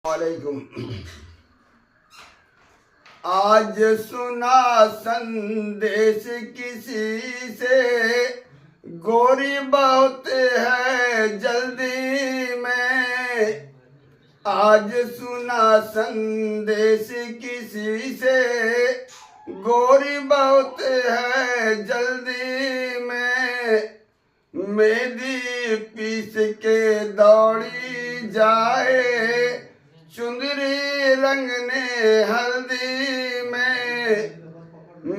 वालेकुम। आज सुना संदेश किसी से, गोरी बहुत है जल्दी में। आज सुना संदेश किसी से, गोरी बहुत है जल्दी में। मेहंदी पीस के दौड़ी जाए, चुंदरी रंगने हल्दी में।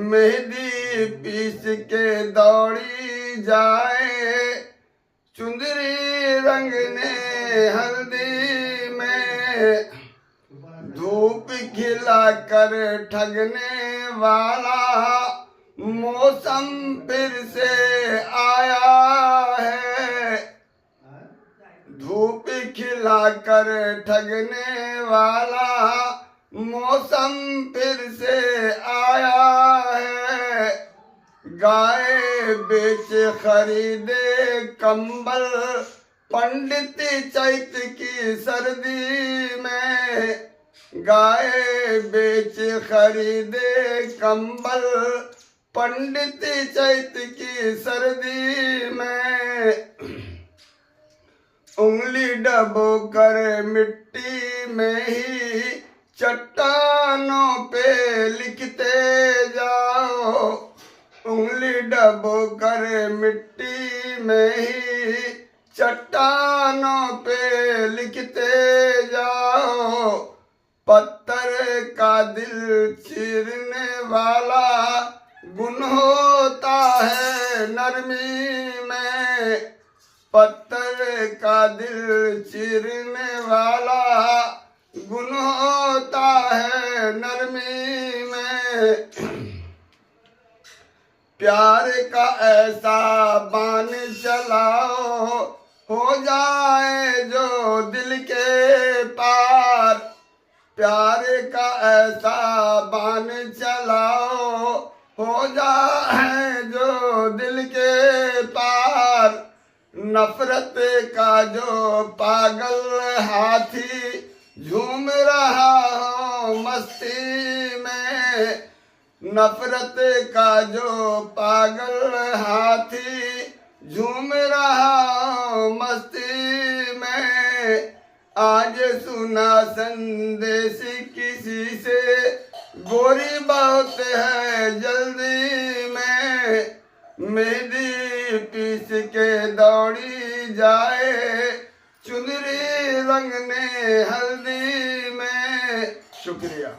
मेहंदी पीस के दौड़ी जाए, चुंदरी रंगने हल्दी में। धूप खिला कर ठगने वाला मौसम फिर से आया है। धूप खिला कर ठगने वाला मौसम फिर से आया है। गाय बेच खरीदे कंबल, पंडित चैत की सर्दी में। गाय बेच खरीदे कंबल, पंडित चैत की सर्दी में। उंगली डबो कर मिट्टी में ही चट्टानों पे लिखते जाओ। उंगली डबो कर मिट्टी में ही चट्टानों पे लिखते जाओ। पत्थर का दिल चीरने वाला गुण होता है नरमी में। पत्थर का दिल चीरने वाला गुण होता है नरमी में। प्यार का ऐसा बाण चलाओ, हो जाए जो दिल के पार। प्यार का ऐसा बाण चलाओ, हो जाए जो दिल के पार। नफरत का जो पागल हाथी झूम रहा हो मस्ती में। नफरत का जो पागल हाथी झूम रहा हो मस्ती में। आज सुना संदेश किसी से, गोरी बहुत है जल्दी में। मेहंदी पीस के दौड़ी जाए, चुनरी रंगने हल्दी में। शुक्रिया।